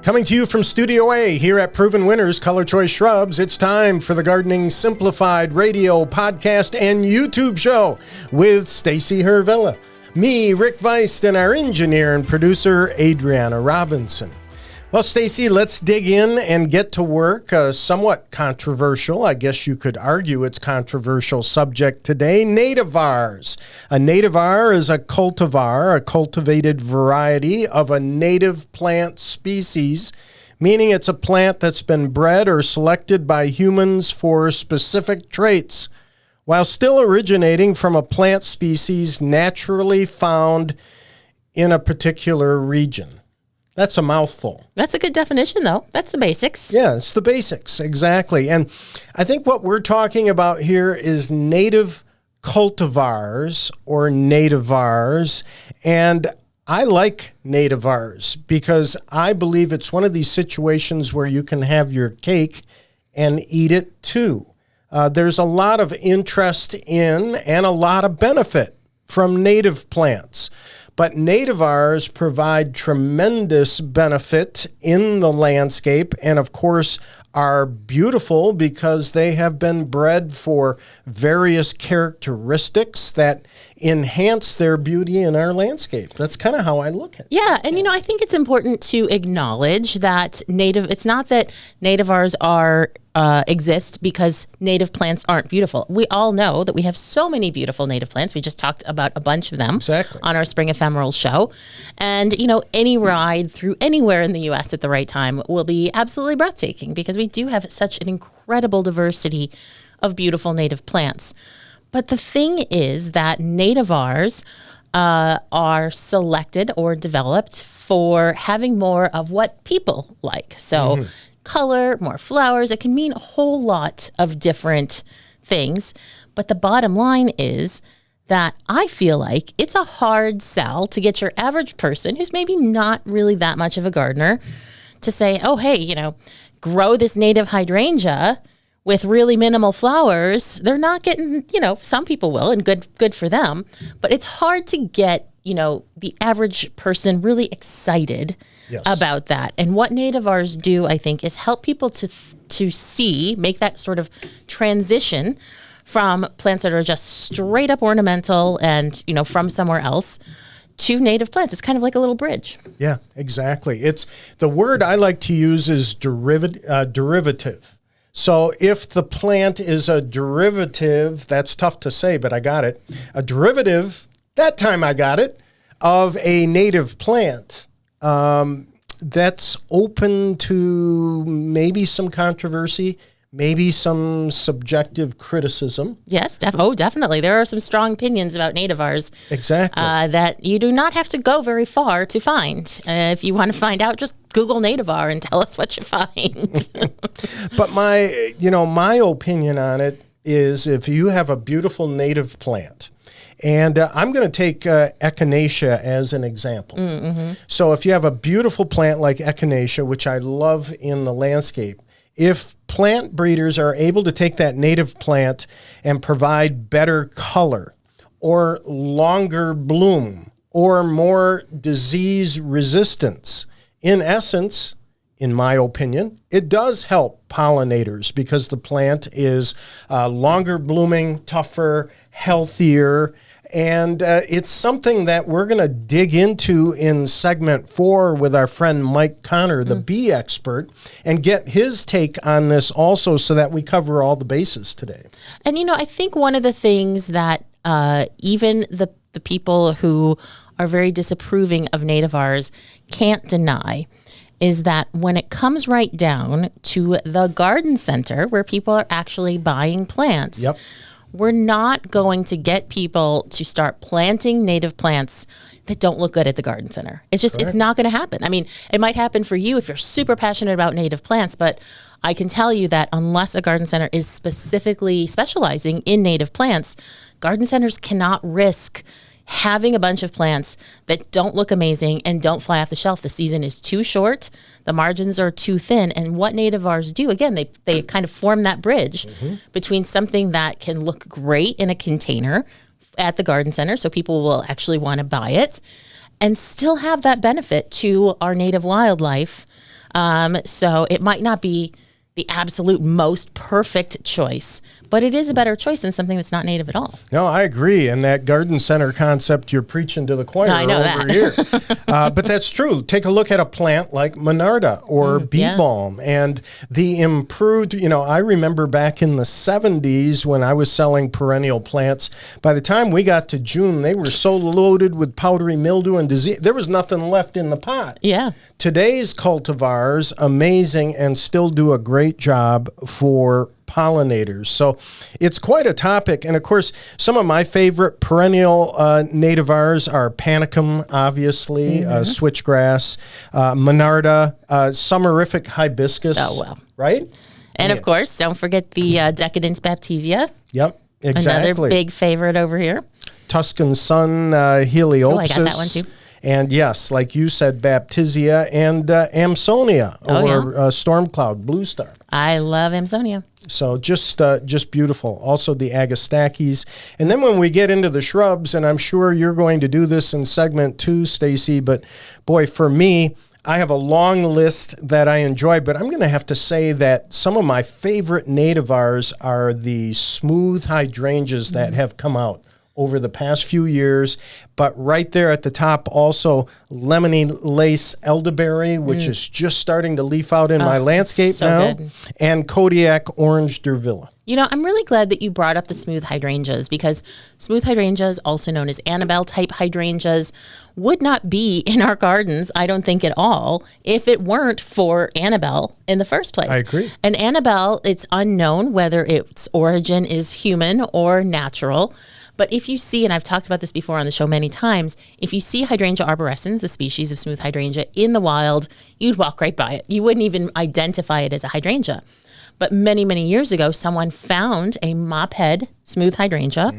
Coming to you from Studio A here at Proven Winners Color Choice Shrubs, it's time for the Gardening Simplified radio, podcast, and YouTube show with Stacy Hervella, me, Rick Weist, and our engineer and producer, Adriana Robinson. Well, Stacy, let's dig in and get to work. A somewhat controversial, I guess you could argue it's controversial subject today, nativars. A nativar is a cultivar, a cultivated variety of a native plant species, meaning it's a plant that's been bred or selected by humans for specific traits, while still originating from a plant species naturally found in a particular region. That's a mouthful. That's a good definition, though. That's the basics. Yeah, it's the basics, exactly. And I think what we're talking about here is native cultivars or nativars. And I like nativars because I believe it's one of these situations where you can have your cake and eat it too. There's a lot of interest in and a lot of benefit from native plants. But nativars provide tremendous benefit in the landscape and, of course, are beautiful because they have been bred for various characteristics that enhance their beauty in our landscape. That's kind of how I look at it. Yeah, and I think it's important to acknowledge that it's not that nativars exist because native plants aren't beautiful. We all know that we have so many beautiful native plants. We just talked about a bunch of them on our Spring Ephemeral show. And, any ride through anywhere in the U.S. at the right time will be absolutely breathtaking because we do have such an incredible diversity of beautiful native plants. But the thing is that nativars are selected or developed for having more of what people like. So color, more flowers, it can mean a whole lot of different things. But the bottom line is that I feel like it's a hard sell to get your average person who's maybe not really that much of a gardener to say, oh, hey, grow this native hydrangea with really minimal flowers. They're not getting, some people will, and good for them. But it's hard to get, the average person really excited about that. And what nativars do, I think, is help people to make that sort of transition from plants that are just straight up ornamental and, from somewhere else to native plants. It's kind of like a little bridge. Yeah, exactly. It's the word I like to use is derivative. So if the plant is a derivative, that's tough to say, but I got it. A derivative, that time I got it, of a native plant that's open to maybe some controversy, maybe some subjective criticism. Yes, definitely. There are some strong opinions about nativars. Exactly. That you do not have to go very far to find. If you want to find out, just Google nativar and tell us what you find. But my opinion on it is if you have a beautiful native plant, and I'm going to take echinacea as an example. Mm-hmm. So if you have a beautiful plant like echinacea, which I love in the landscape, if plant breeders are able to take that native plant and provide better color or longer bloom or more disease resistance, in essence, in my opinion, it does help pollinators because the plant is longer blooming, tougher, healthier. And it's something that we're going to dig into in segment 4 with our friend Mike Connor, the bee expert, and get his take on this also so that we cover all the bases today. And, I think one of the things that even the people who are very disapproving of nativars can't deny is that when it comes right down to the garden center where people are actually buying plants, we're not going to get people to start planting native plants that don't look good at the garden center. It's just, It's not going to happen. I mean, it might happen for you if you're super passionate about native plants, but I can tell you that unless a garden center is specifically specializing in native plants, garden centers cannot risk having a bunch of plants that don't look amazing and don't fly off the shelf. The season is too short, the margins are too thin, and what nativars do, again, they kind of form that bridge between something that can look great in a container at the garden center, so people will actually want to buy it, and still have that benefit to our native wildlife So it might not be the absolute most perfect choice, but it is a better choice than something that's not native at all. No, I agree. And that garden center concept, you're preaching to the choir I know over that. here. But that's true. Take a look at a plant like Monarda or bee yeah. balm and the improved, I remember back in the 70s when I was selling perennial plants, by the time we got to June, they were so loaded with powdery mildew and disease. There was nothing left in the pot. Yeah. Today's cultivars, amazing and still do a great job for pollinators. So it's quite a topic. And of course, some of my favorite perennial nativars are panicum, obviously, switchgrass, Monarda, summerific hibiscus. Oh, well. Right? And of course, don't forget the Decadence Baptisia. Yep, exactly. Another big favorite over here. Tuscan sun, Heliopsis. Oh, I got that one too. And yes, like you said, Baptisia and Amsonia or storm cloud, blue star. I love Amsonia. So just beautiful. Also the Agastaches. And then when we get into the shrubs, and I'm sure you're going to do this in segment 2, Stacy, but boy, for me, I have a long list that I enjoy, but I'm going to have to say that some of my favorite nativars are the smooth hydrangeas that have come out over the past few years. But right there at the top, also lemony lace elderberry, which is just starting to leaf out in my landscape so now, good. and Kodiak orange durvilla. I'm really glad that you brought up the smooth hydrangeas, because smooth hydrangeas, also known as Annabelle type hydrangeas, would not be in our gardens, I don't think at all, if it weren't for Annabelle in the first place. I agree. And Annabelle, it's unknown whether its origin is human or natural. But if you see, and I've talked about this before on the show many times, if you see Hydrangea arborescens, the species of smooth hydrangea, in the wild, you'd walk right by it. You wouldn't even identify it as a hydrangea. But many, many years ago, someone found a mophead smooth hydrangea,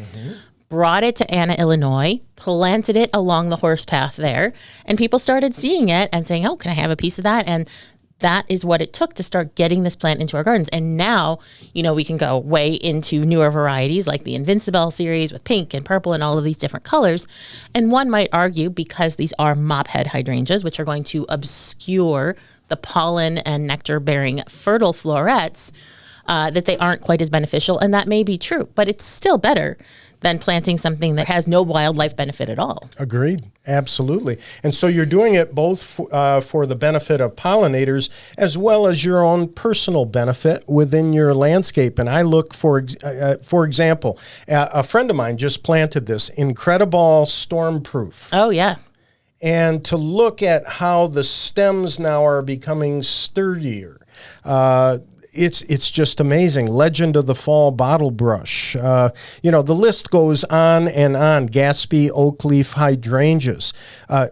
brought it to Anna, Illinois, planted it along the horse path there, and people started seeing it and saying, oh, can I have a piece of that? And that is what it took to start getting this plant into our gardens. And now, we can go way into newer varieties like the Invincible series with pink and purple and all of these different colors. And one might argue, because these are mophead hydrangeas, which are going to obscure the pollen and nectar-bearing fertile florets, that they aren't quite as beneficial. And that may be true, but it's still better than planting something that has no wildlife benefit at all. Agreed. Absolutely. And so you're doing it both for the benefit of pollinators as well as your own personal benefit within your landscape. And I look for example, a friend of mine just planted this Incredible Stormproof. Oh, yeah. And to look at how the stems now are becoming sturdier. It's just amazing. Legend of the Fall Bottle Brush. The list goes on and on. Gatsby oak leaf hydrangeas.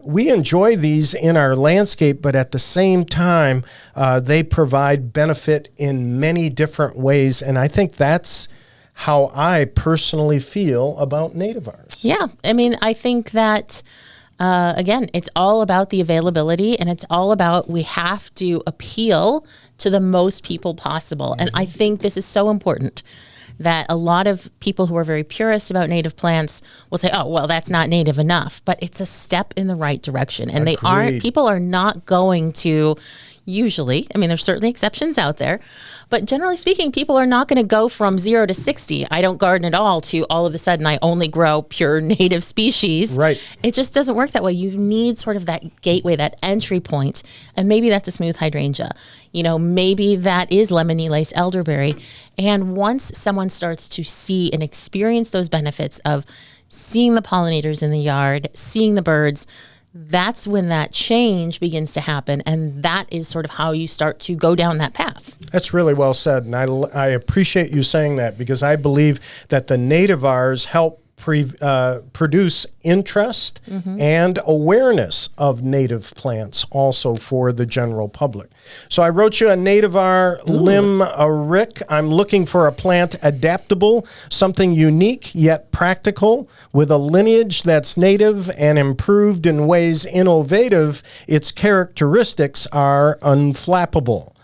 We enjoy these in our landscape, but at the same time, they provide benefit in many different ways. And I think that's how I personally feel about nativars. Yeah. I think that, again, it's all about the availability, and it's all about we have to appeal to the most people possible. And I think this is so important, that a lot of people who are very purist about native plants will say, oh, well, that's not native enough. But it's a step in the right direction. And people are not going to usually, there's certainly exceptions out there, but generally speaking, people are not going to go from 0 to 60. I don't garden at all to all of a sudden I only grow pure native species. Right. It just doesn't work that way. You need sort of that gateway, that entry point, and maybe that's a smooth hydrangea. Maybe that is lemony lace elderberry. And once someone starts to see and experience those benefits of seeing the pollinators in the yard, seeing the birds, that's when that change begins to happen. And that is sort of how you start to go down that path. That's really well said. And I appreciate you saying that, because I believe that the nativars help produce interest and awareness of native plants also for the general public. So I wrote you a nativar limerick. I'm looking for a plant adaptable, something unique yet practical, with a lineage that's native and improved in ways innovative. Its characteristics are unflappable.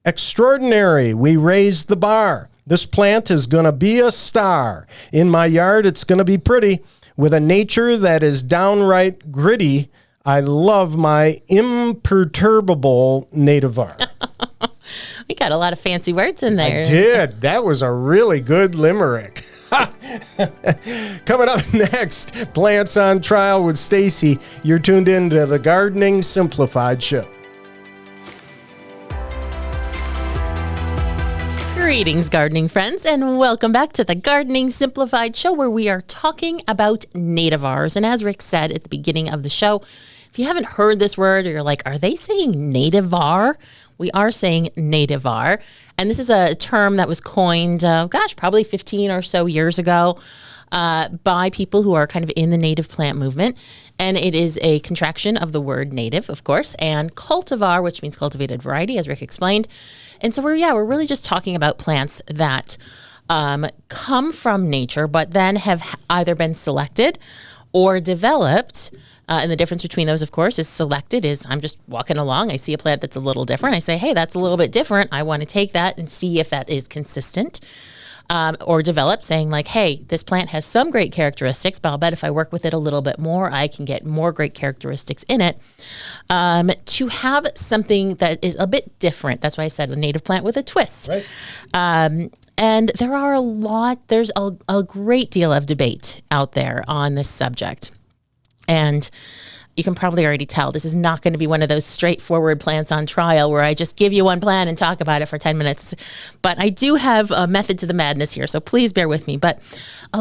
Extraordinary, we raised the bar. This plant is going to be a star. In my yard, it's going to be pretty. With a nature that is downright gritty, I love my imperturbable nativar. We got a lot of fancy words in there. I did. That was a really good limerick. Coming up next, Plants on Trial with Stacy. You're tuned into the Gardening Simplified Show. Greetings, gardening friends, and welcome back to the Gardening Simplified Show, where we are talking about nativars. And as Rick said at the beginning of the show, if you haven't heard this word or you're like, are they saying nativar? We are saying nativar. And this is a term that was coined, probably 15 or so years ago by people who are kind of in the native plant movement. And it is a contraction of the word native, of course, and cultivar, which means cultivated variety, as Rick explained. And so we're really just talking about plants that come from nature, but then have either been selected or developed. And the difference between those, of course, is selected is I'm just walking along. I see a plant that's a little different. I say, hey, that's a little bit different. I want to take that and see if that is consistent. Or developed, saying like, hey, this plant has some great characteristics, but I'll bet if I work with it a little bit more, I can get more great characteristics in it. To have something that is a bit different. That's why I said a native plant with a twist. Right. And there's a great deal of debate out there on this subject. And you can probably already tell this is not going to be one of those straightforward plants on trial where I just give you one plant and talk about it for 10 minutes. But I do have a method to the madness here, so please bear with me. But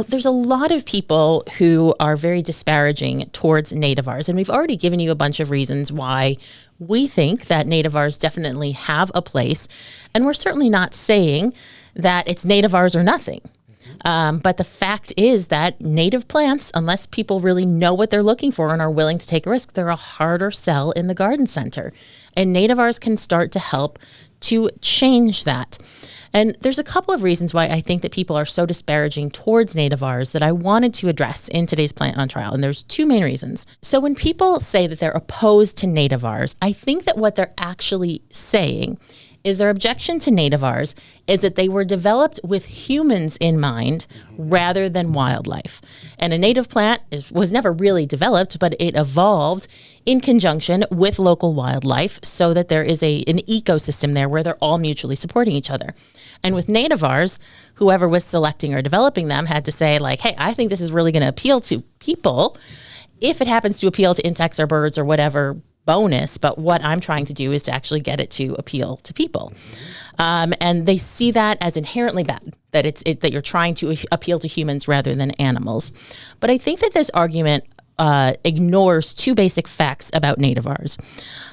there's a lot of people who are very disparaging towards nativars. And we've already given you a bunch of reasons why we think that nativars definitely have a place. And we're certainly not saying that it's nativars or nothing. But the fact is that native plants, unless people really know what they're looking for and are willing to take a risk, they're a harder sell in the garden center. And nativars can start to help to change that. And there's a couple of reasons why I think that people are so disparaging towards nativars that I wanted to address in today's Plant on Trial. And there's two main reasons. So when people say that they're opposed to nativars, I think that what they're actually saying is their objection to nativars is that they were developed with humans in mind rather than wildlife. And a native plant was never really developed, but it evolved in conjunction with local wildlife so that there is an ecosystem there where they're all mutually supporting each other. And with nativars, whoever was selecting or developing them had to say like, hey, I think this is really going to appeal to people. If it happens to appeal to insects or birds or whatever, bonus, but what I'm trying to do is to actually get it to appeal to people. And they see that as inherently bad, that that you're trying to appeal to humans rather than animals. But I think that this argument ignores two basic facts about nativars.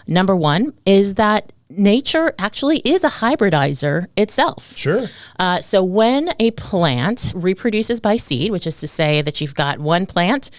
Number one is that nature actually is a hybridizer itself. Sure. So when a plant reproduces by seed, which is to say that you've got one plant,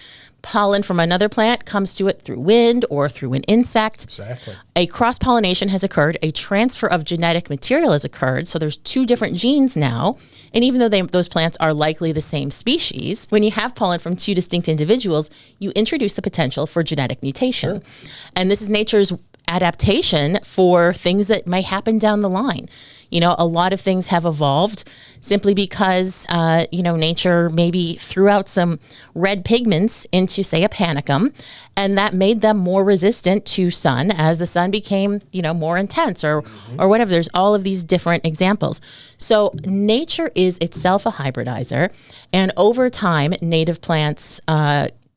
pollen from another plant comes to it through wind or through an insect. Exactly. A cross-pollination has occurred. A transfer of genetic material has occurred. So there's two different genes now. And even though those plants are likely the same species, when you have pollen from two distinct individuals, you introduce the potential for genetic mutation. Sure. And this is nature's adaptation for things that may happen down the line. You know, a lot of things have evolved simply because, nature maybe threw out some red pigments into, say, a panicum, and that made them more resistant to sun as the sun became, more intense or whatever. There's all of these different examples. So nature is itself a hybridizer, and over time, native plants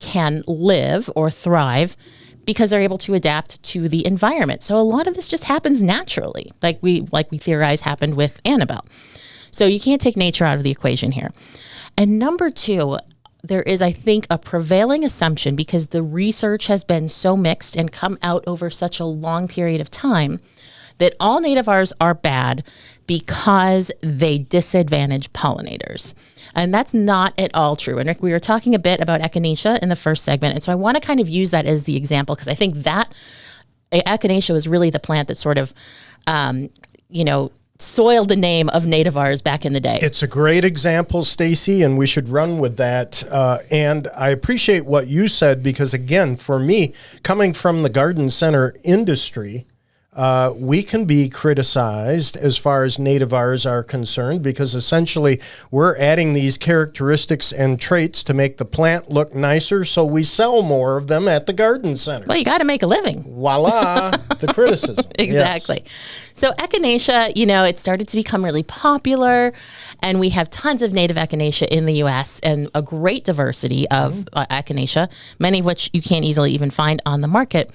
can live or thrive because they're able to adapt to the environment. So a lot of this just happens naturally, like we theorize happened with Annabelle. So you can't take nature out of the equation here. And number two, there is, I think, a prevailing assumption because the research has been so mixed and come out over such a long period of time that all nativars are bad because they disadvantage pollinators. And that's not at all true. And Rick, we were talking a bit about echinacea in the first segment. And so I want to kind of use that as the example because I think that echinacea was really the plant that sort of, soiled the name of nativars back in the day. It's a great example, Stacy, and we should run with that. And I appreciate what you said because, again, for me, coming from the garden center industry, we can be criticized as far as nativars are concerned because essentially we're adding these characteristics and traits to make the plant look nicer so we sell more of them at the garden center. Well, you got to make a living. Voila, the criticism. Exactly. Yes. So echinacea, it started to become really popular, and we have tons of native echinacea in the U.S. and a great diversity of echinacea, many of which you can't easily even find on the market.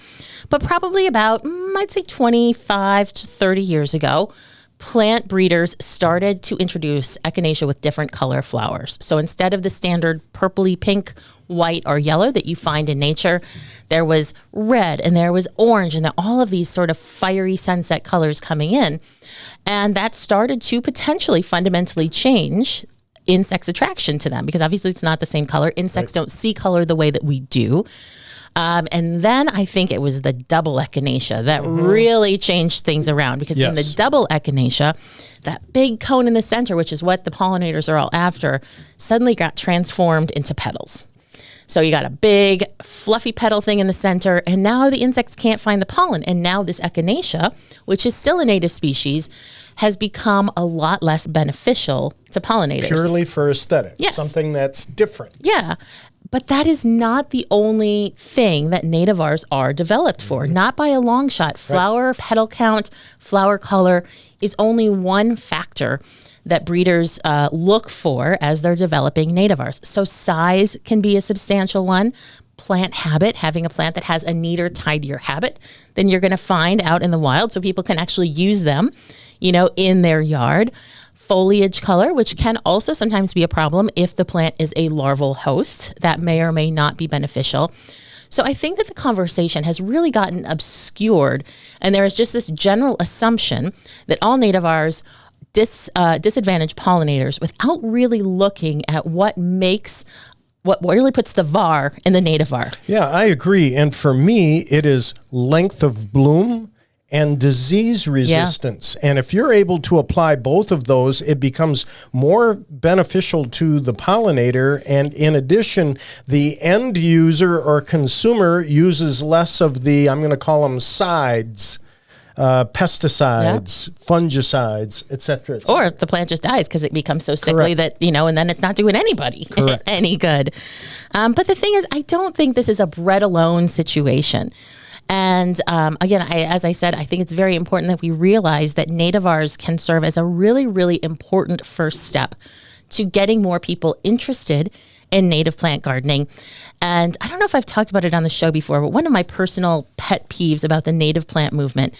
But probably about, I'd say 25 to 30 years ago, plant breeders started to introduce echinacea with different color flowers. So instead of the standard purpley pink, white, or yellow that you find in nature, there was red and there was orange and all of these sort of fiery sunset colors coming in. And that started to potentially fundamentally change insects' attraction to them because obviously it's not the same color. Insects don't see color the way that we do. And then I think it was the double echinacea that really changed things around because in the double echinacea, that big cone in the center, which is what the pollinators are all after, suddenly got transformed into petals. So you got a big fluffy petal thing in the center, and now the insects can't find the pollen. And now this echinacea, which is still a native species, has become a lot less beneficial to pollinators. Purely for aesthetics, something that's different. Yeah. But that is not the only thing that nativars are developed for. Not by a long shot. Flower petal count, flower color is only one factor that breeders look for as they're developing nativars. So size can be a substantial one. Plant habit, having a plant that has a neater, tidier habit than you're going to find out in the wild so people can actually use them, in their yard. Foliage color, which can also sometimes be a problem if the plant is a larval host. That may or may not be beneficial. So I think that the conversation has really gotten obscured, and there is just this general assumption that all nativars disadvantage pollinators without really looking at what really puts the var in the nativar. Yeah, I agree. And for me, it is length of bloom and disease resistance. And if you're able to apply both of those, it becomes more beneficial to the pollinator. And in addition, the end user or consumer uses less of the, I'm going to call them sides, pesticides, fungicides, et cetera, et cetera. Or the plant just dies because it becomes so sickly that, and then it's not doing anybody any good. But the thing is, I don't think this is a bread alone situation. And again, as I said, I think it's very important that we realize that nativars can serve as a really, really important first step to getting more people interested in native plant gardening. And I don't know if I've talked about it on the show before, but one of my personal pet peeves about the native plant movement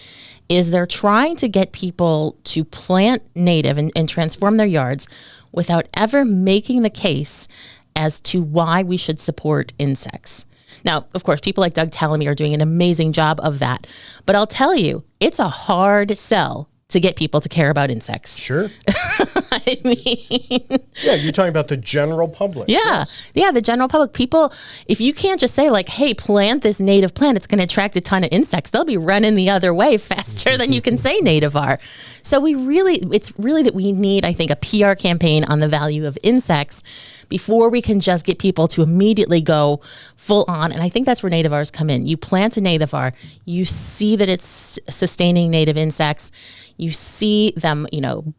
is they're trying to get people to plant native and transform their yards without ever making the case as to why we should support insects. Now, of course, people like Doug Tallamy are doing an amazing job of that. But I'll tell you, it's a hard sell to get people to care about insects. Sure. I mean... Yeah, you're talking about the general public. Yeah, the general public. People, if you can't just say like, hey, plant this native plant, it's going to attract a ton of insects, they'll be running the other way faster than you can say nativar. So it's really that we need, I think, a PR campaign on the value of insects before we can just get people to immediately go full on. And I think that's where nativars come in. You plant a nativar, you see that it's sustaining native insects, you see them,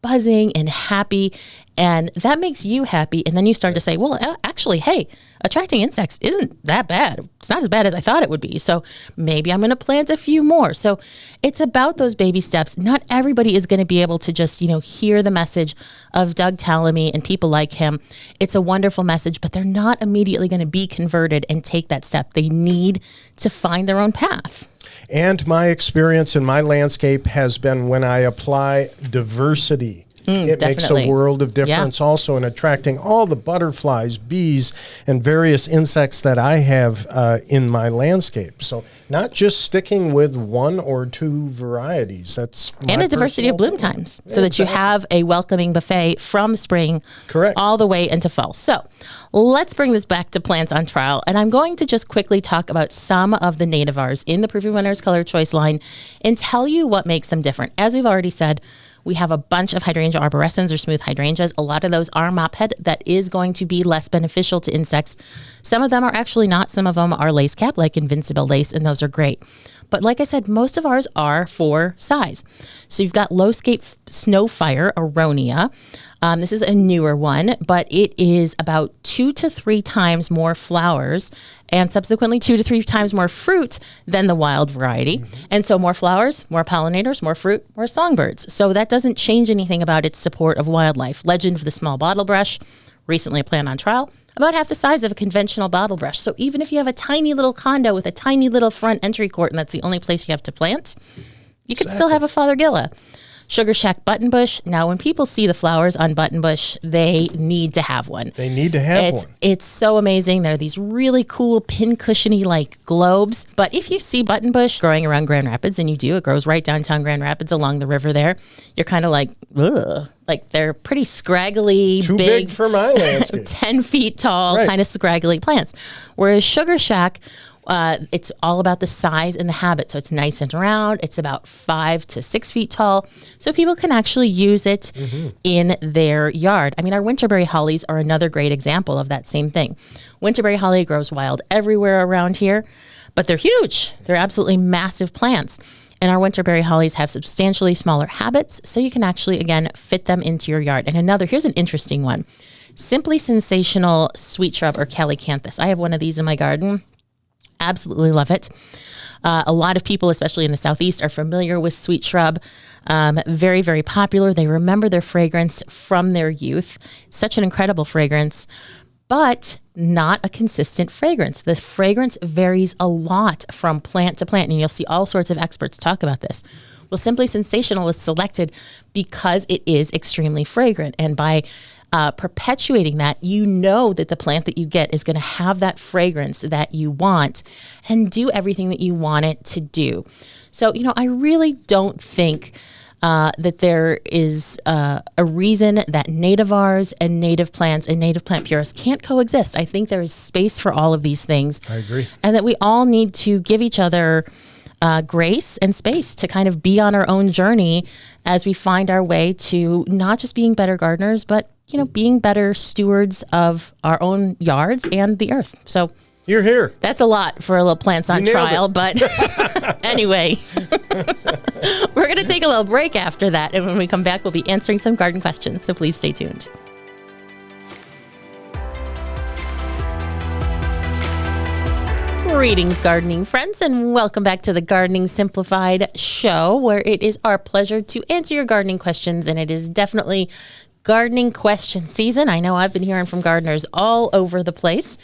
buzzing and happy, and that makes you happy. And then you start to say, well, actually, hey, attracting insects isn't that bad. It's not as bad as I thought it would be. So maybe I'm going to plant a few more. So it's about those baby steps. Not everybody is going to be able to just, hear the message of Doug Tallamy and people like him. It's a wonderful message, but they're not immediately going to be converted and take that step. They need to find their own path. And my experience in my landscape has been when I apply diversity. It makes a world of difference also in attracting all the butterflies, bees, and various insects that I have in my landscape. So not just sticking with one or two varieties. That's and a diversity of bloom times so that you have a welcoming buffet from spring all the way into fall. So let's bring this back to plants on trial. And I'm going to just quickly talk about some of the nativars in the Proven Winners Color Choice line and tell you what makes them different. As we've already said, we have a bunch of hydrangea arborescens or smooth hydrangeas. A lot of those are mophead. That is going to be less beneficial to insects. Some of them are actually not. Some of them are lace cap, like invincible lace, and those are great. But like I said, most of ours are for size. So you've got Lowscape Snowfire Aronia. This is a newer one, but it is about 2 to 3 times more flowers and subsequently 2 to 3 times more fruit than the wild variety. And so more flowers, more pollinators, more fruit, more songbirds. So that doesn't change anything about its support of wildlife. Legend of the small bottle brush, recently a plant on trial, about half the size of a conventional bottle brush. So even if you have a tiny little condo with a tiny little front entry court and that's the only place you have to plant, you could still have a Fothergilla. Sugar Shack Buttonbush. Now, when people see the flowers on Buttonbush, they need to have one. They need to have one. It's so amazing. They're these really cool pin-cushiony like globes. But if you see Buttonbush growing around Grand Rapids, and you do, it grows right downtown Grand Rapids along the river there, you're kind of like, ugh. Like they're pretty scraggly, Too big for my landscape. 10 feet tall, kind of scraggly plants. Whereas Sugar Shack, it's all about the size and the habit. So it's nice and round. It's about 5 to 6 feet tall. So people can actually use it in their yard. I mean, our winterberry hollies are another great example of that same thing. Winterberry holly grows wild everywhere around here, but they're huge. They're absolutely massive plants. And our winterberry hollies have substantially smaller habits. So you can actually, again, fit them into your yard. And here's an interesting one. Simply Sensational Sweet Shrub or Calycanthus. I have one of these in my garden. Absolutely love it. A lot of people, especially in the Southeast, are familiar with sweet shrub. Very, very popular. They remember their fragrance from their youth. Such an incredible fragrance, but not a consistent fragrance. The fragrance varies a lot from plant to plant, and you'll see all sorts of experts talk about this. Well, Simply Sensational was selected because it is extremely fragrant, and by perpetuating that, you know that the plant that you get is going to have that fragrance that you want and do everything that you want it to do. So, I really don't think that there is a reason that nativars and native plants and native plant purists can't coexist. I think there is space for all of these things. I agree. And that we all need to give each other grace and space to kind of be on our own journey as we find our way to not just being better gardeners, but being better stewards of our own yards and the earth. So you're here. That's a lot for a little plants on trial, but anyway, we're going to take a little break after that. And when we come back, we'll be answering some garden questions. So please stay tuned. Greetings, gardening friends, and welcome back to the Gardening Simplified show, where it is our pleasure to answer your gardening questions. And it is definitely gardening question season. I know I've been hearing from gardeners all over the place.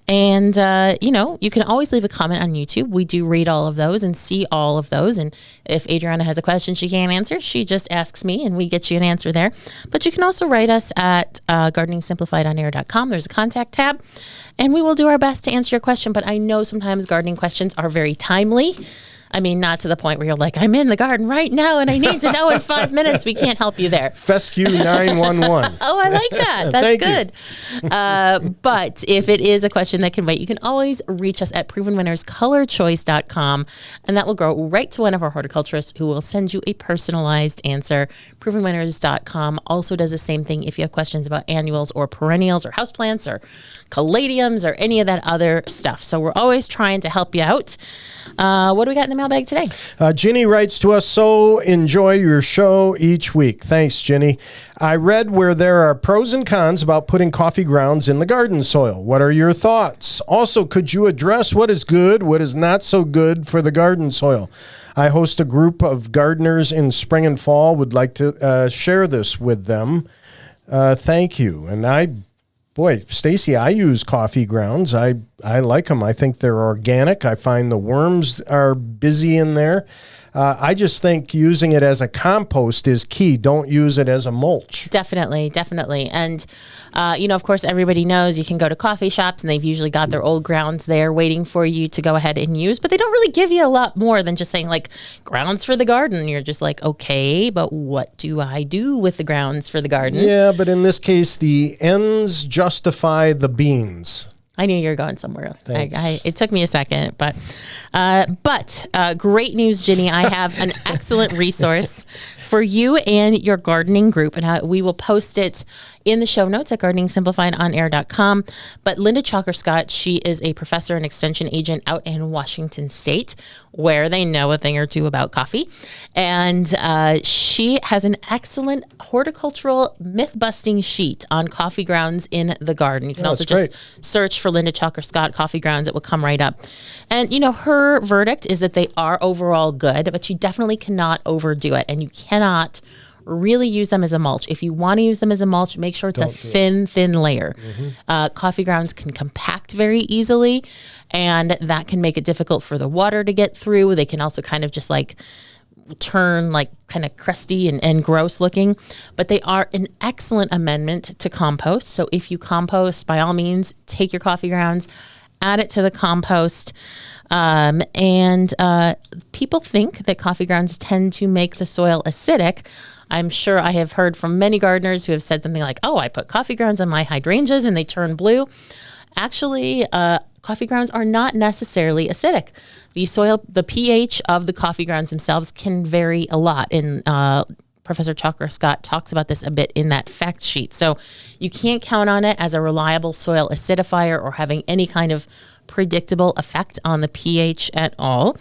And, you can always leave a comment on YouTube. We do read all of those and see all of those. And if Adriana has a question she can't answer, she just asks me and we get you an answer there. But you can also write us at gardeningsimplifiedonair.com. There's a contact tab. And we will do our best to answer your question. But I know sometimes gardening questions are very timely. I mean, not to the point where you're like, I'm in the garden right now and I need to know in 5 minutes. We can't help you there. Fescue 911. Oh, I like that. That's good. But if it is a question that can wait, you can always reach us at provenwinnerscolorchoice.com, and that will go right to one of our horticulturists who will send you a personalized answer. Provenwinners.com also does the same thing if you have questions about annuals or perennials or houseplants or caladiums or any of that other stuff. So we're always trying to help you out. What do we got in the mailbag today? Ginny writes to us, so enjoy your show each week. Thanks, Ginny. I read where there are pros and cons about putting coffee grounds in the garden soil. What are your thoughts? Also, could you address what is good, what is not so good for the garden soil? I host a group of gardeners in spring and fall. Would like to share this with them. Thank you. And Stacy, I use coffee grounds. I like them. I think they're organic. I find the worms are busy in there. I just think using it as a compost is key. Don't use it as a mulch. Definitely. And, of course, everybody knows you can go to coffee shops and they've usually got their old grounds there waiting for you to go ahead and use. But they don't really give you a lot more than just saying, like, grounds for the garden. You're just like, okay, but what do I do with the grounds for the garden? Yeah, but in this case, the ends justify the beans. I knew you were going somewhere. It took me a second, but great news, Ginny. I have an excellent resource for you and your gardening group, and we will post it in the show notes at gardeningsimplifiedonair.com. But Linda Chalker-Scott, she is a professor and extension agent out in Washington State, where they know a thing or two about coffee. And she has an excellent horticultural myth-busting sheet on coffee grounds in the garden. You can also just search for Linda Chalker-Scott coffee grounds. It will come right up. And, you know, her verdict is that they are overall good, but you definitely cannot overdo it. And you cannot really use them as a mulch. If you want to use them as a mulch, make sure it's a thin layer. Coffee grounds can compact very easily, and that can make it difficult for the water to get through. They can also kind of just like turn like kind of crusty and gross looking, but they are an excellent amendment to compost. So if you compost, by all means, take your coffee grounds, add it to the compost. People think that coffee grounds tend to make the soil acidic. I'm sure I have heard from many gardeners who have said something like, oh, I put coffee grounds on my hydrangeas and they turn blue. Actually, coffee grounds are not necessarily acidic. The pH of the coffee grounds themselves can vary a lot. And Professor Chalker-Scott talks about this a bit in that fact sheet. So you can't count on it as a reliable soil acidifier or having any kind of predictable effect on the pH at all.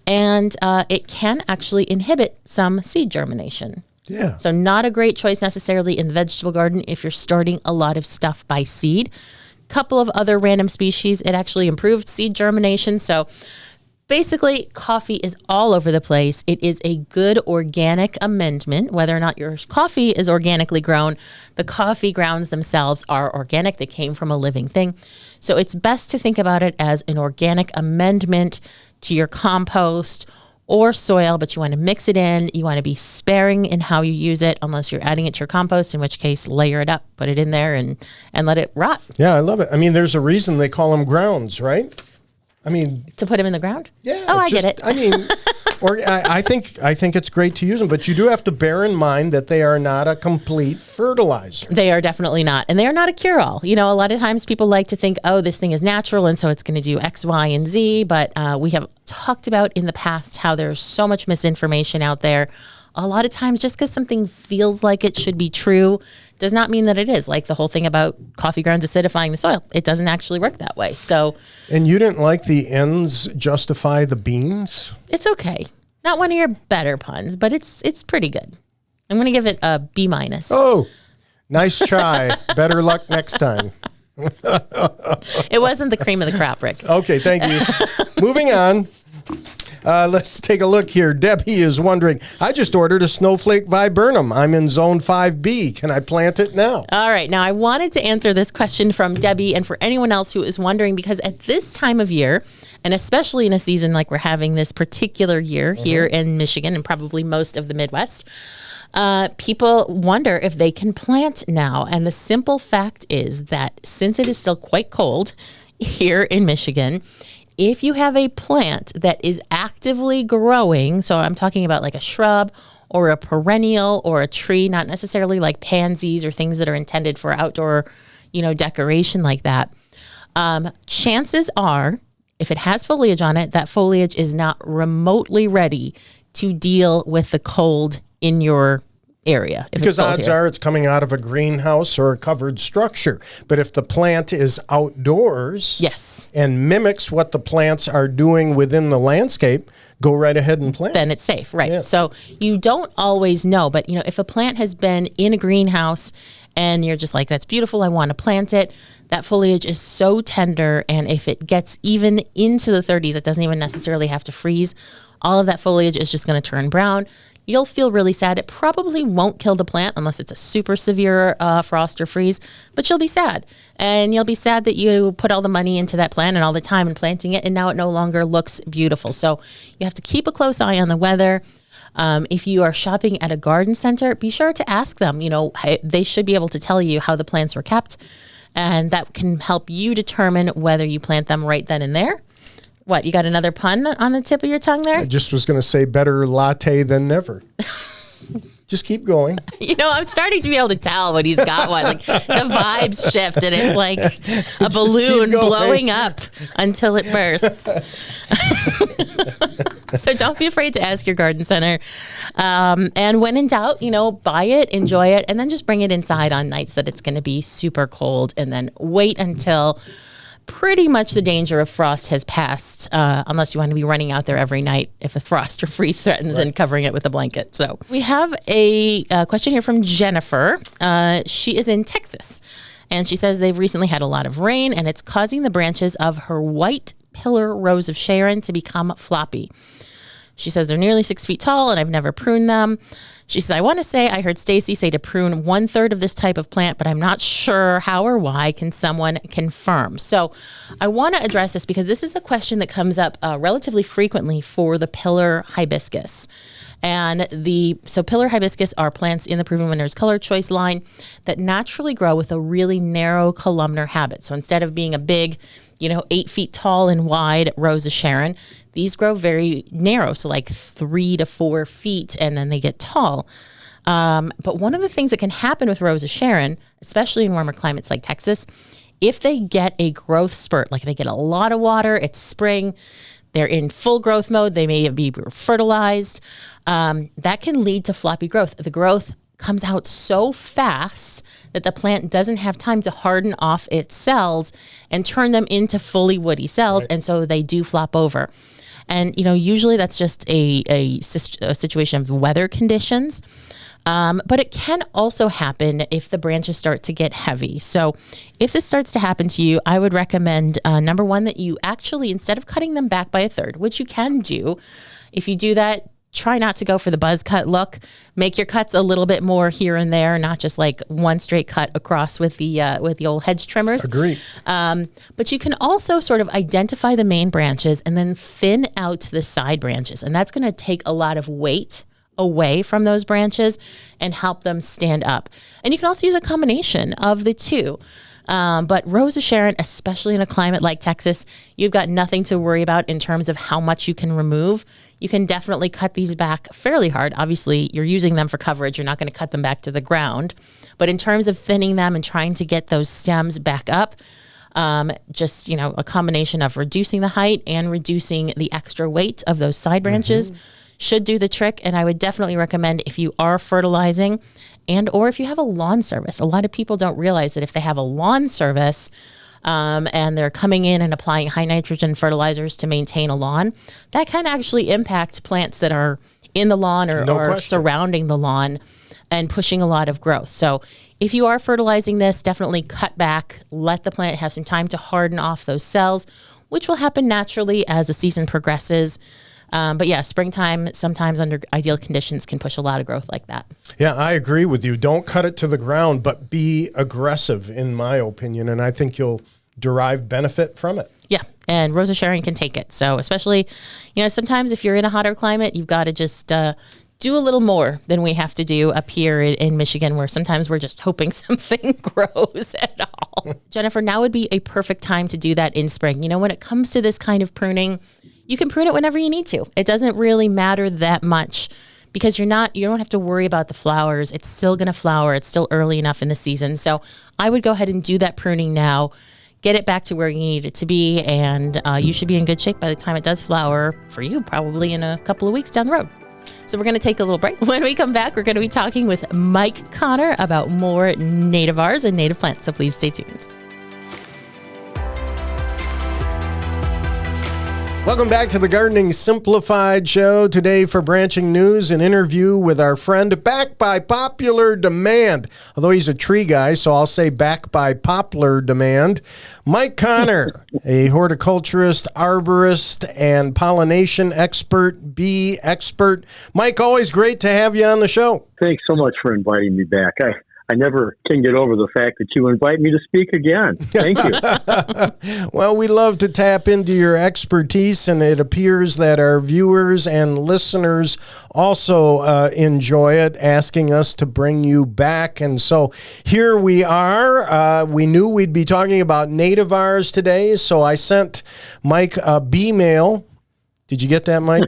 And it can actually inhibit some seed germination. Yeah. So not a great choice necessarily in the vegetable garden if you're starting a lot of stuff by seed. Couple of other random species, it actually improved seed germination. So basically, coffee is all over the place. It is a good organic amendment. Whether or not your coffee is organically grown, the coffee grounds themselves are organic. They came from a living thing. So it's best to think about it as an organic amendment to your compost or soil, but you want to mix it in. You want to be sparing in how you use it, unless you're adding it to your compost, in which case layer it up, put it in there and let it rot. Yeah, I love it. I mean, there's a reason they call them grounds, right? I mean, to put them in the ground? Yeah. Oh, I get it. I mean, I think it's great to use them, but you do have to bear in mind that they are not a complete fertilizer. They are definitely not. And they are not a cure-all. You know, a lot of times people like to think, oh, this thing is natural, and so it's going to do X, Y, and Z. But we have talked about in the past how there's so much misinformation out there. A lot of times, just because something feels like it should be true does not mean that it is. Like the whole thing about coffee grounds acidifying the soil. It doesn't actually work that way. So, and you didn't like the ends justify the beans? It's okay. Not one of your better puns, but it's pretty good. I'm going to give it a B-. Oh, nice try. Better luck next time. It wasn't the cream of the crop, Rick. Okay, thank you. Moving on. Let's take a look here. Debbie is wondering, I just ordered a snowflake viburnum. I'm in zone 5B. Can I plant it now? All right. Now, I wanted to answer this question from Debbie and for anyone else who is wondering, because at this time of year, and especially in a season like we're having this particular year here in Michigan and probably most of the Midwest, people wonder if they can plant now. And the simple fact is that since it is still quite cold here in Michigan, if you have a plant that is actively growing, so I'm talking about like a shrub or a perennial or a tree, not necessarily like pansies or things that are intended for outdoor, decoration like that, chances are, if it has foliage on it, that foliage is not remotely ready to deal with the cold in your area. Because odds are it's coming out of a greenhouse or a covered structure. But if the plant is outdoors, yes, and mimics what the plants are doing within the landscape, go right ahead and plant. Then it's safe, right? Yeah. So you don't always know, but if a plant has been in a greenhouse and you're just like, that's beautiful, I want to plant it, that foliage is so tender, and if it gets even into the 30s, it doesn't even necessarily have to freeze. All of that foliage is just going to turn brown. You'll feel really sad. It probably won't kill the plant unless it's a super severe frost or freeze, but you'll be sad. And you'll be sad that you put all the money into that plant and all the time in planting it, and now it no longer looks beautiful. So you have to keep a close eye on the weather. If you are shopping at a garden center, be sure to ask them. They should be able to tell you how the plants were kept, and that can help you determine whether you plant them right then and there. What, you got another pun on the tip of your tongue there? I just was going to say better latte than never. Just keep going. I'm starting to be able to tell when he's got one. Like the vibes shift, and it's like a balloon blowing up until it bursts. So don't be afraid to ask your garden center. And when in doubt, buy it, enjoy it, and then just bring it inside on nights that it's going to be super cold, and then wait until pretty much the danger of frost has passed, unless you want to be running out there every night if a frost or freeze threatens and covering it with a blanket. So we have a question here from Jennifer. She is in Texas, and she says they've recently had a lot of rain, and it's causing the branches of her white pillar rose of Sharon to become floppy. She says they're nearly 6 feet tall, and I've never pruned them. She says, I want to say I heard Stacy say to prune 1/3 of this type of plant, but I'm not sure how or why. Can someone confirm? So I want to address this because this is a question that comes up relatively frequently for the pillar hibiscus. And so pillar hibiscus are plants in the Proven Winners Color Choice line that naturally grow with a really narrow columnar habit. So instead of being a big, 8 feet tall and wide rose of Sharon, these grow very narrow, so like 3 to 4 feet, and then they get tall. But one of the things that can happen with rose of Sharon, especially in warmer climates like Texas, if they get a growth spurt, like they get a lot of water, it's spring, they're in full growth mode, they may be fertilized, that can lead to floppy growth. The growth comes out so fast that the plant doesn't have time to harden off its cells and turn them into fully woody cells, and so they do flop over. And, usually that's just a situation of weather conditions. But it can also happen if the branches start to get heavy. So if this starts to happen to you, I would recommend, number one, that you actually, instead of cutting them back by 1/3, which you can do, if you do that, try not to go for the buzz cut look. Make your cuts a little bit more here and there, not just like one straight cut across with the old hedge trimmers. Agree. But you can also sort of identify the main branches and then thin out the side branches. And that's going to take a lot of weight away from those branches and help them stand up. And you can also use a combination of the two. But rose of Sharon, especially in a climate like Texas, you've got nothing to worry about in terms of how much you can remove. You can definitely cut these back fairly hard. Obviously, you're using them for coverage. You're not going to cut them back to the ground. But in terms of thinning them and trying to get those stems back up, just, a combination of reducing the height and reducing the extra weight of those side branches should do the trick. And I would definitely recommend, if you are fertilizing or if you have a lawn service. A lot of people don't realize that if they have a lawn service and they're coming in and applying high nitrogen fertilizers to maintain a lawn, that can actually impact plants that are in the lawn or surrounding the lawn and pushing a lot of growth. So if you are fertilizing this, definitely cut back, let the plant have some time to harden off those cells, which will happen naturally as the season progresses. But yeah, springtime, sometimes under ideal conditions, can push a lot of growth like that. Yeah, I agree with you. Don't cut it to the ground, but be aggressive, in my opinion. And I think you'll derive benefit from it. Yeah, and rose of Sharon can take it. So especially, sometimes if you're in a hotter climate, you've got to just do a little more than we have to do up here in Michigan, where sometimes we're just hoping something grows at all. Jennifer, now would be a perfect time to do that in spring. When it comes to this kind of pruning, you can prune it whenever you need to. It doesn't really matter that much because you don't have to worry about the flowers. It's still going to flower. It's still early enough in the season. So I would go ahead and do that pruning now, get it back to where you need it to be, and you should be in good shape by the time it does flower for you, probably in a couple of weeks down the road. So we're going to take a little break. When we come back, we're going to be talking with Mike Connor about more nativars and native plants. So please stay tuned. Welcome back to the Gardening Simplified show. Today for branching news, an interview with our friend, back by popular demand. Although he's a tree guy, so I'll say back by popular demand. Mike Connor, a horticulturist, arborist, and pollination expert, bee expert. Mike, always great to have you on the show. Thanks so much for inviting me back. I never can get over the fact that you invite me to speak again. Thank you. Well, we love to tap into your expertise, and it appears that our viewers and listeners also enjoy it, asking us to bring you back. And so here we are. We knew we'd be talking about nativars today, so I sent Mike a bee mail Did you get that, Mike?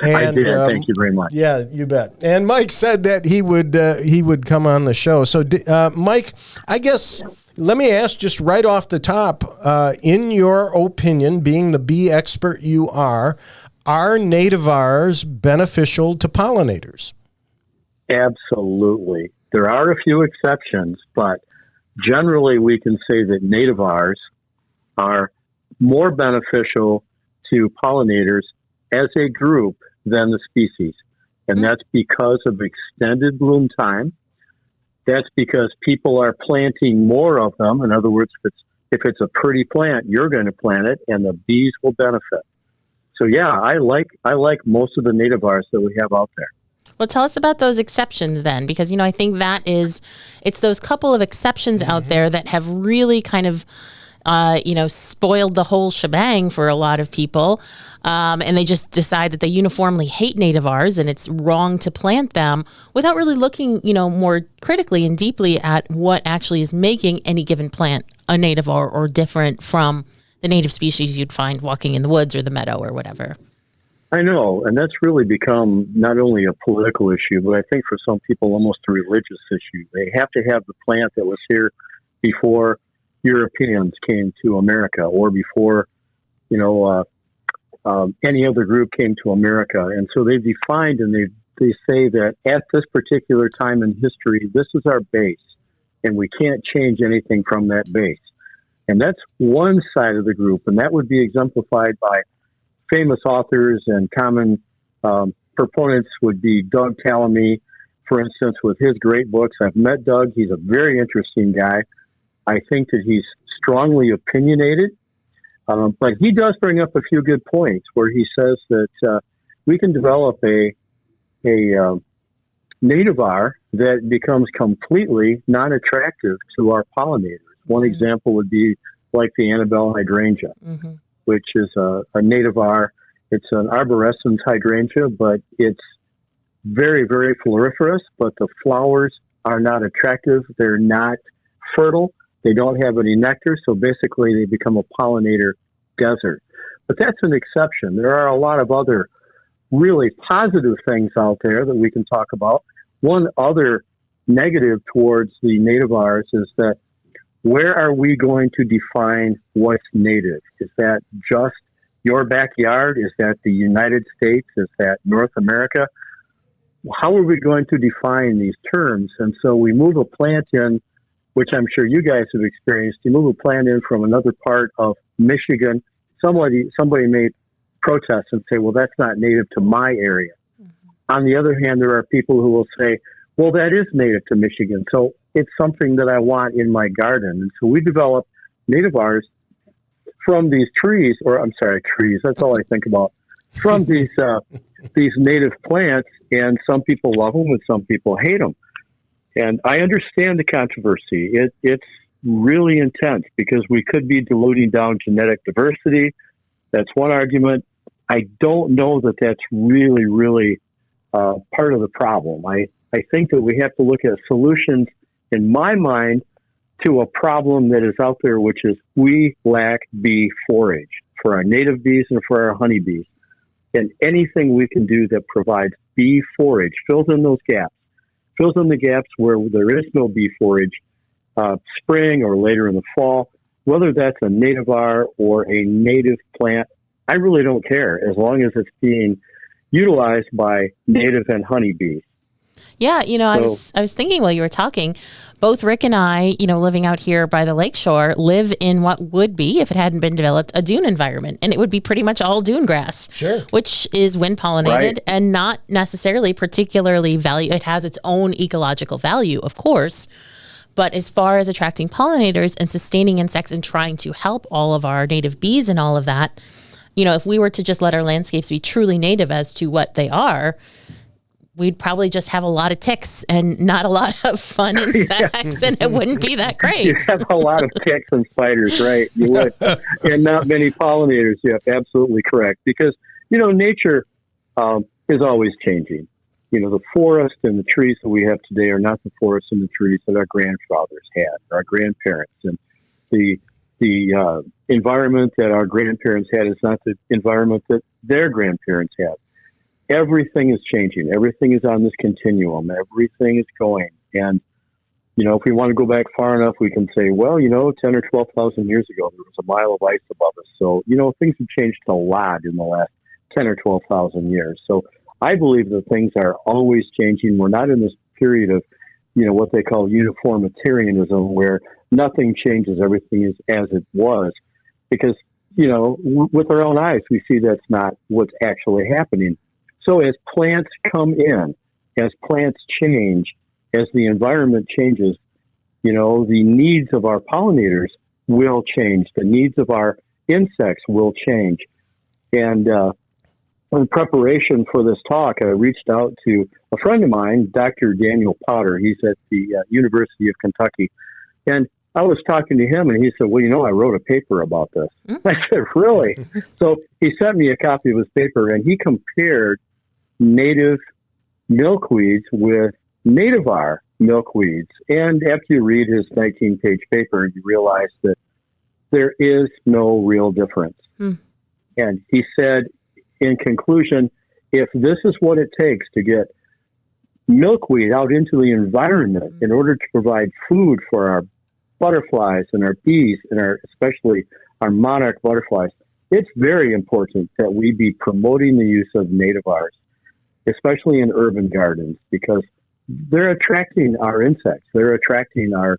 I did. Thank you very much. Yeah, you bet. And Mike said that he would come on the show. So, Mike, I guess let me ask just right off the top, in your opinion, being the bee expert you are nativars beneficial to pollinators? Absolutely. There are a few exceptions, but generally we can say that nativars are more beneficial to pollinators as a group than the species. And that's because of extended bloom time. That's because people are planting more of them. In other words, if it's a pretty plant, you're going to plant it and the bees will benefit. So yeah, I like most of the nativars that we have out there. Well, tell us about those exceptions then, because, I think it's those couple of exceptions out there that have really kind of, spoiled the whole shebang for a lot of people. And they just decide that they uniformly hate nativars and it's wrong to plant them without really looking, more critically and deeply at what actually is making any given plant a nativar or different from the native species you'd find walking in the woods or the meadow or whatever. I know, and that's really become not only a political issue, but I think for some people almost a religious issue. They have to have the plant that was here before Europeans came to America or before, any other group came to America. And so they've defined and they say that at this particular time in history, this is our base, and we can't change anything from that base. And that's one side of the group, and that would be exemplified by famous authors and common proponents would be Doug Tallamy, for instance, with his great books. I've met Doug. He's a very interesting guy. I think that he's strongly opinionated, but he does bring up a few good points where he says that we can develop a nativar that becomes completely non-attractive to our pollinators. One example would be like the Annabelle hydrangea, which is a nativar. It's an arborescens hydrangea, but it's very, very floriferous, but the flowers are not attractive. They're not fertile. They don't have any nectar, so basically they become a pollinator desert. But that's an exception. There are a lot of other really positive things out there that we can talk about. One other negative towards the nativars is that where are we going to define what's native? Is that just your backyard? Is that the United States? Is that North America? How are we going to define these terms? And so we move a plant in, which I'm sure you guys have experienced. You move a plant in from another part of Michigan. Somebody may protest and say, well, that's not native to my area. On the other hand, there are people who will say, well, that is native to Michigan. So it's something that I want in my garden. And so we develop nativars from these trees, trees. That's all I think about. From these native plants, and some people love them and some people hate them. And I understand the controversy. It's really intense because we could be diluting down genetic diversity. That's one argument. I don't know that that's really, really part of the problem. I think that we have to look at solutions, in my mind, to a problem that is out there, which is we lack bee forage for our native bees and for our honeybees. And anything we can do that provides bee forage fills in those gaps, fills in the gaps where there is no bee forage, spring or later in the fall, whether that's a nativar or a native plant. I really don't care as long as it's being utilized by native and honeybees. Yeah, I was thinking while you were talking, both Rick and I, living out here by the lakeshore, live in what would be, if it hadn't been developed, a dune environment. And it would be pretty much all dune grass, sure, which is wind pollinated and not necessarily particularly value. It has its own ecological value, of course. But as far as attracting pollinators and sustaining insects and trying to help all of our native bees and all of that, if we were to just let our landscapes be truly native as to what they are, we'd probably just have a lot of ticks and not a lot of fun insects, and it wouldn't be that great. You'd have a lot of ticks and spiders, right? You would. And not many pollinators. Yep, absolutely correct. Because, nature is always changing. The forest and the trees that we have today are not the forests and the trees that our grandfathers had, our grandparents. And the the environment that our grandparents had is not the environment that their grandparents had. Everything is changing. Everything is on this continuum. Everything is going. And, if we want to go back far enough, we can say, well, 10 or 12,000 years ago, there was a mile of ice above us. So, things have changed a lot in the last 10 or 12,000 years. So I believe that things are always changing. We're not in this period of, what they call uniformitarianism, where nothing changes, everything is as it was. Because, with our own eyes, we see that's not what's actually happening. So as plants come in, as plants change, as the environment changes, the needs of our pollinators will change. The needs of our insects will change. And in preparation for this talk, I reached out to a friend of mine, Dr. Daniel Potter. He's at the University of Kentucky. And I was talking to him, and he said, well, I wrote a paper about this. I said, really? So he sent me a copy of his paper, and he compared native milkweeds with Nativar milkweeds. And after you read his 19-page paper, you realize that there is no real difference. And he said, in conclusion, if this is what it takes to get milkweed out into the environment in order to provide food for our butterflies and our bees and especially our monarch butterflies, it's very important that we be promoting the use of nativars, especially in urban gardens, because they're attracting our insects. They're attracting our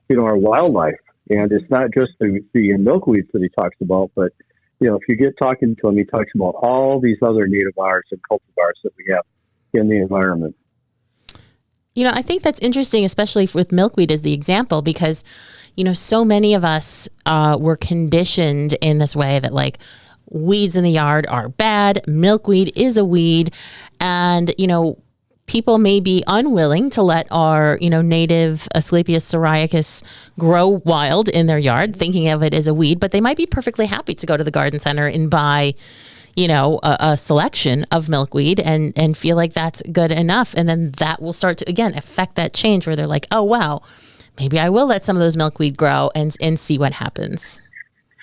wildlife. And it's not just the milkweeds that he talks about, but, if you get talking to him, he talks about all these other nativars and cultivars that we have in the environment. I think that's interesting, especially with milkweed as the example, because, so many of us were conditioned in this way that, like, weeds in the yard are bad, milkweed is a weed, and, people may be unwilling to let our, native Asclepias syriacus grow wild in their yard, thinking of it as a weed, but they might be perfectly happy to go to the garden center and buy, a selection of milkweed and feel like that's good enough. And then that will start to, again, affect that change where they're like, oh, wow, maybe I will let some of those milkweed grow and see what happens.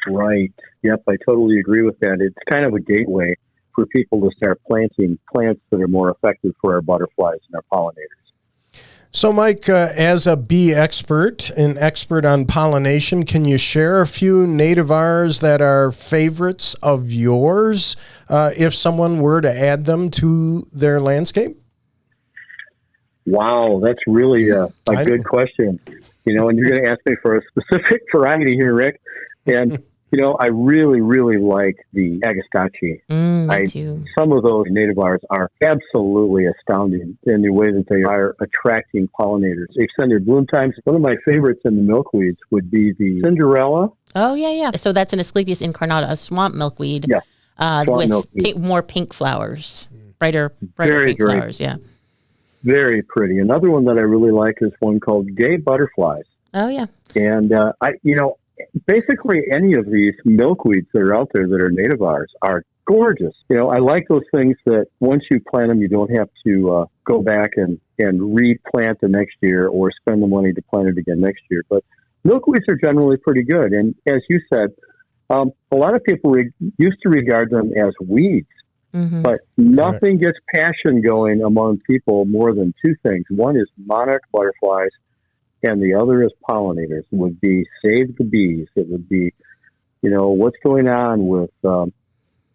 Right. Yep. I totally agree with that. It's kind of a gateway for people to start planting plants that are more effective for our butterflies and our pollinators. So, Mike, as a bee expert, an expert on pollination, can you share a few nativars that are favorites of yours if someone were to add them to their landscape? Wow, that's really a good question. And you're going to ask me for a specific variety here, Rick. And I really, really like the agastache. Some of those nativars are absolutely astounding in the way that they are attracting pollinators. Extended bloom times. One of my favorites in the milkweeds would be the Cinderella. Oh, yeah. So that's an Asclepias incarnata, a swamp milkweed. Yeah. With milkweed. More pink flowers, brighter pink flowers, yeah. Very pretty. Another one that I really like is one called Gay Butterflies. Oh, yeah. And, basically any of these milkweeds that are out there that are nativars are gorgeous. I like those things that once you plant them, you don't have to go back and replant the next year or spend the money to plant it again next year. But milkweeds are generally pretty good. And as you said, a lot of people used to regard them as weeds. Mm-hmm. But nothing gets passion going among people more than two things. One is monarch butterflies, and the other is pollinators. It would be save the bees. It would be, what's going on with, the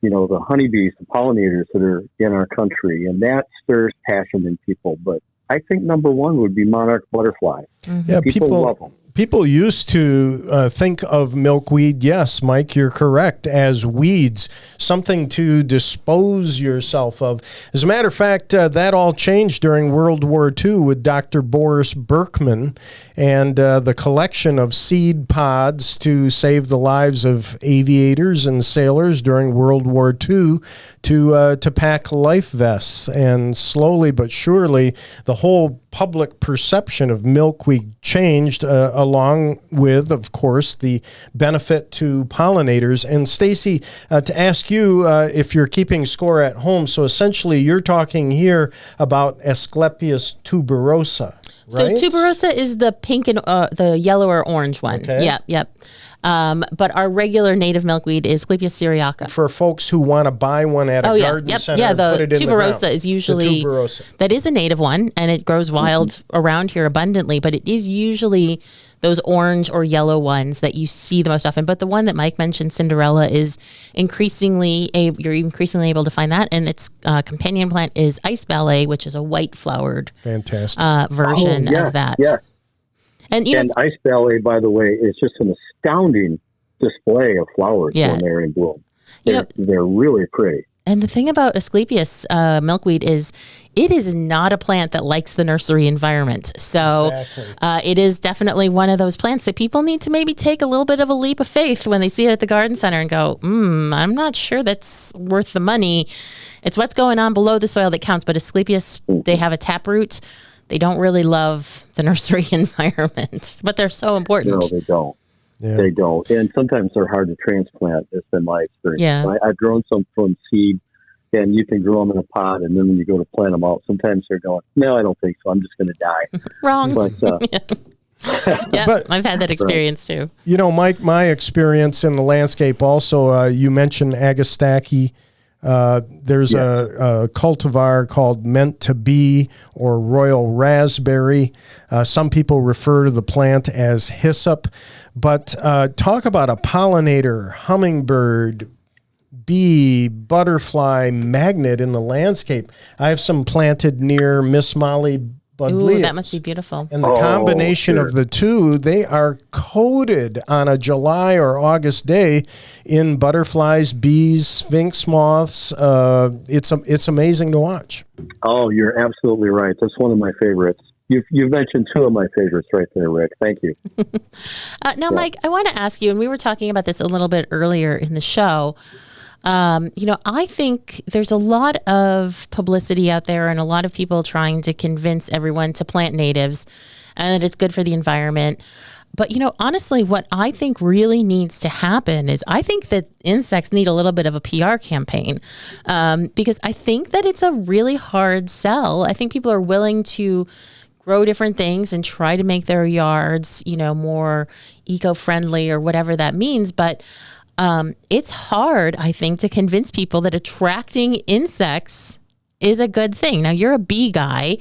honeybees, the pollinators that are in our country. And that stirs passion in people. But I think number one would be monarch butterflies. Mm-hmm. Yeah, people love them. People used to think of milkweed, yes, Mike, you're correct, as weeds, something to dispose yourself of. As a matter of fact, that all changed during World War II with Dr. Boris Berkman and the collection of seed pods to save the lives of aviators and sailors during World War II to pack life vests. And slowly but surely, the whole public perception of milkweed changed along with, of course, the benefit to pollinators. And Stacy, to ask you if you're keeping score at home, so essentially you're talking here about Asclepias tuberosa, right? So tuberosa is the pink and the yellow or orange one. Okay. Yep. But our regular native milkweed is Asclepias syriaca. For folks who want to buy one at a garden center Yeah, and the put it in the ground. tuberosa is usually, The tuberosa. that is a native one, and it grows wild around here abundantly, but it is usually those orange or yellow ones that you see the most often. But the one that Mike mentioned, Cinderella, is you're increasingly able to find that, and its companion plant is Ice Ballet, which is a white flowered Fantastic. version of that. Yeah. And Ice Ballet, by the way, is just an astounding display of flowers when they're in bloom. They're really pretty. And the thing about Asclepias milkweed is it is not a plant that likes the nursery environment. So it is definitely one of those plants that people need to maybe take a little bit of a leap of faith when they see it at the garden center and go, I'm not sure that's worth the money. It's what's going on below the soil that counts. But Asclepias, they have a taproot. They don't really love the nursery environment, but they're so important. No, they don't. Yeah. They don't. And sometimes they're hard to transplant. It's been my experience. Yeah. I've grown some from seed, and you can grow them in a pot, and then when you go to plant them out, sometimes they're going, no, I don't think so. I'm just going to die. Wrong. But, but I've had that experience too. You know, Mike, my experience in the landscape also, you mentioned Agastache. There's a cultivar called Meant to Be or Royal Raspberry. Some people refer to the plant as hyssop. But talk about a pollinator, hummingbird, bee, butterfly magnet in the landscape. I have some planted near Miss Molly Budleia. Ooh, that must be beautiful. And the combination of the two, they are coated on a July or August day in butterflies, bees, sphinx moths. It's amazing to watch. Oh, you're absolutely right. That's one of my favorites. You've mentioned two of my favorites right there, Rick. Thank you. Now, Mike, I want to ask you, and we were talking about this a little bit earlier in the show. I think there's a lot of publicity out there and a lot of people trying to convince everyone to plant natives and that it's good for the environment. But, honestly, what I think really needs to happen is I think that insects need a little bit of a PR campaign because I think that it's a really hard sell. I think people are willing to grow different things and try to make their yards, more eco-friendly or whatever that means. But it's hard, I think, to convince people that attracting insects is a good thing. Now, you're a bee guy.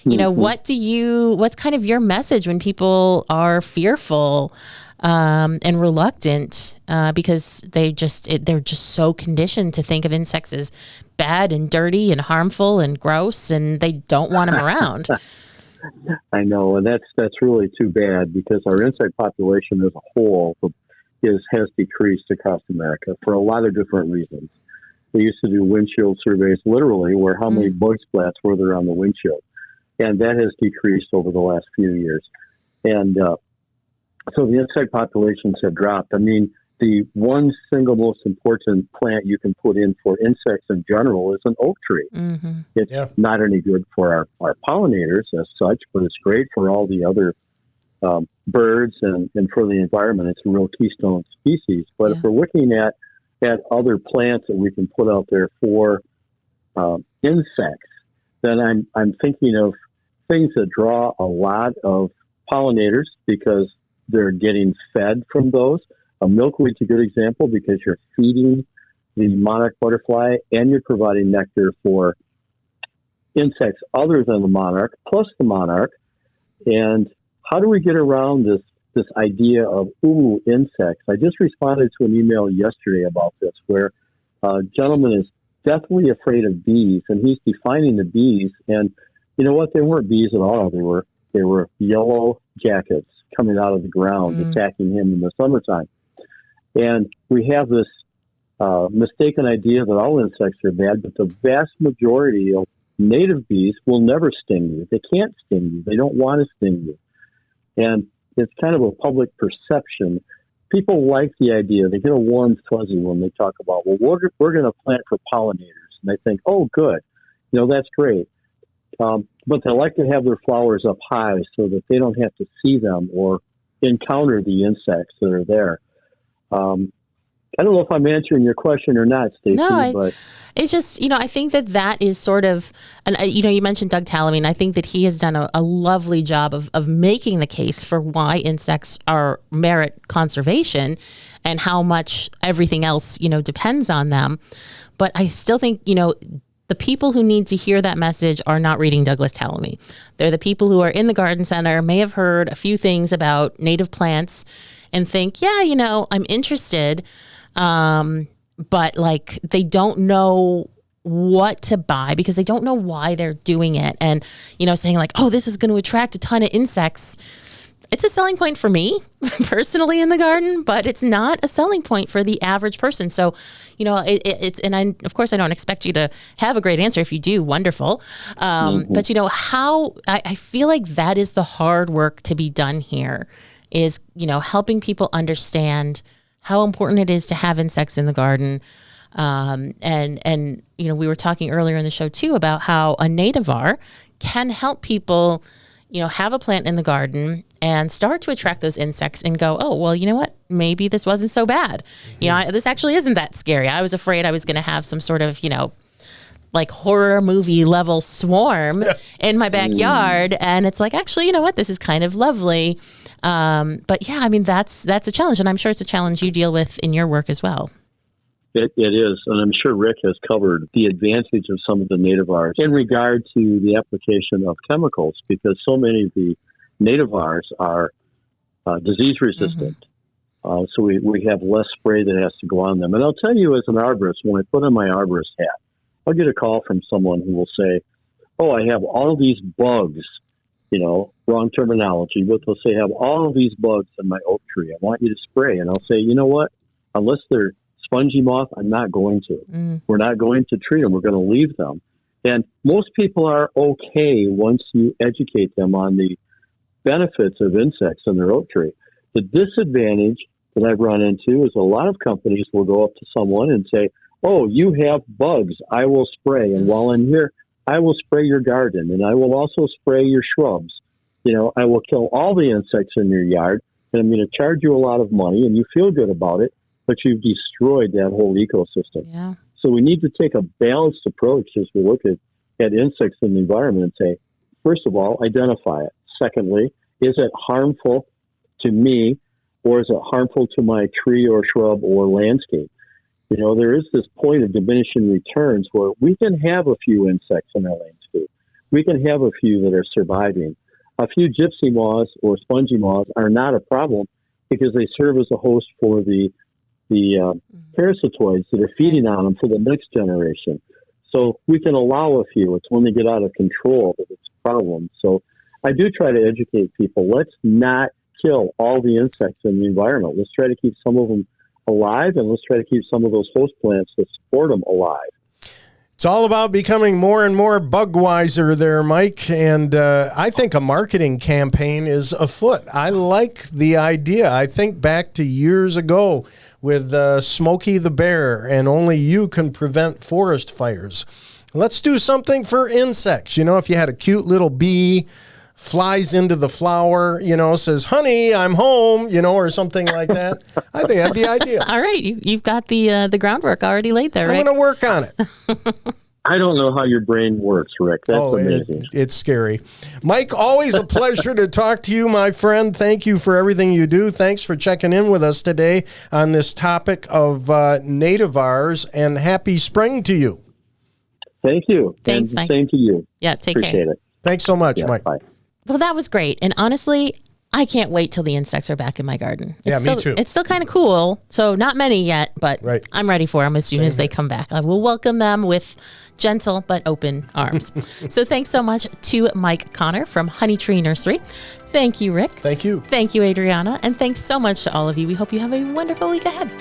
What's kind of your message when people are fearful and reluctant because they're just so conditioned to think of insects as bad and dirty and harmful and gross, and they don't want them around? I know, and that's really too bad because our insect population as a whole has decreased across America for a lot of different reasons. They used to do windshield surveys literally where how many bug splats were there on the windshield, and that has decreased over the last few years. And so the insect populations have dropped. I mean, the one single most important plant you can put in for insects in general is an oak tree. Mm-hmm. It's not any good for our pollinators as such, but it's great for all the other birds and for the environment. It's a real keystone species. But if we're looking at other plants that we can put out there for insects, then I'm thinking of things that draw a lot of pollinators because they're getting fed from those. Milkweed's a good example because you're feeding the monarch butterfly and you're providing nectar for insects other than the monarch, plus the monarch. And how do we get around this idea of, insects? I just responded to an email yesterday about this where a gentleman is deathly afraid of bees, and he's defining the bees. And you know what? They weren't bees at all. They were yellow jackets coming out of the ground, attacking him in the summertime. And we have this mistaken idea that all insects are bad, but the vast majority of native bees will never sting you. They can't sting you. They don't want to sting you. And it's kind of a public perception. People like the idea. They get a warm fuzzy when they talk about, well, we're going to plant for pollinators. And they think, oh, good. That's great. But they like to have their flowers up high so that they don't have to see them or encounter the insects that are there. I don't know if I'm answering your question or not, Stacey. No, but it's just, I think that is sort of, and you mentioned Doug Tallamine. I think that he has done a lovely job of making the case for why insects merit conservation and how much everything else, depends on them. But I still think, the people who need to hear that message are not reading Douglas Tallamine. They're the people who are in the garden center, may have heard a few things about native plants and think, yeah, I'm interested. But like they don't know what to buy because they don't know why they're doing it. And, saying like, oh, this is going to attract a ton of insects. It's a selling point for me personally in the garden, but it's not a selling point for the average person. So, it's, and of course I don't expect you to have a great answer. If you do, wonderful. But how I feel like that is the hard work to be done here is, helping people understand how important it is to have insects in the garden. And we were talking earlier in the show too about how a nativar can help people, have a plant in the garden and start to attract those insects and go, oh, well, you know what? Maybe this wasn't so bad. Mm-hmm. This actually isn't that scary. I was afraid I was going to have some sort of, like horror movie level swarm in my backyard. And it's like, actually, you know what? This is kind of lovely. But yeah, that's a challenge. And I'm sure it's a challenge you deal with in your work as well. It is. And I'm sure Rick has covered the advantage of some of the nativars in regard to the application of chemicals, because so many of the nativars are disease resistant. Mm-hmm. So we have less spray that has to go on them. And I'll tell you, as an arborist, when I put on my arborist hat, I'll get a call from someone who will say, oh, I have all these bugs, wrong terminology, but they'll say, I have all of these bugs in my oak tree. I want you to spray. And I'll say, you know what? Unless they're spongy moth, I'm not going to. Mm. We're not going to treat them. We're going to leave them. And most people are okay once you educate them on the benefits of insects in their oak tree. The disadvantage that I've run into is a lot of companies will go up to someone and say, oh, you have bugs, I will spray. And while I'm here, I will spray your garden, and I will also spray your shrubs. I will kill all the insects in your yard, and I'm going to charge you a lot of money, and you feel good about it, but you've destroyed that whole ecosystem. Yeah. So we need to take a balanced approach as we look at insects in the environment and say, first of all, identify it. Secondly, is it harmful to me, or is it harmful to my tree or shrub or landscape? There is this point of diminishing returns where we can have a few insects in our landscape. We can have a few that are surviving. A few gypsy moths or spongy moths are not a problem because they serve as a host for the parasitoids that are feeding on them for the next generation. So we can allow a few. It's when they get out of control that it's a problem. So I do try to educate people. Let's not kill all the insects in the environment. Let's try to keep some of them alive, and let's try to keep some of those host plants that support them alive. It's all about becoming more and more bug wiser there, Mike. And I think a marketing campaign is afoot. I like the idea. I think back to years ago with Smokey the Bear, and only you can prevent forest fires. Let's do something for insects. If you had a cute little bee flies into the flower, says, honey, I'm home, or something like that. I think that'd be ideal. All right. You've got the groundwork already laid there, right? I'm going to work on it. I don't know how your brain works, Rick. That's amazing. It's scary. Mike, always a pleasure to talk to you, my friend. Thank you for everything you do. Thanks for checking in with us today on this topic of nativars, and happy spring to you. Thank you. Thanks, and Mike. Same to you. Yeah, take Appreciate care. It. Thanks so much, Mike. Bye. Well, that was great. And honestly, I can't wait till the insects are back in my garden. Me too. It's still kind of cool. So not many yet, but right. I'm ready for them as soon as they come back. I will welcome them with gentle but open arms. So thanks so much to Mike Connor from Honey Tree Nursery. Thank you, Rick. Thank you. Thank you, Adriana. And thanks so much to all of you. We hope you have a wonderful week ahead.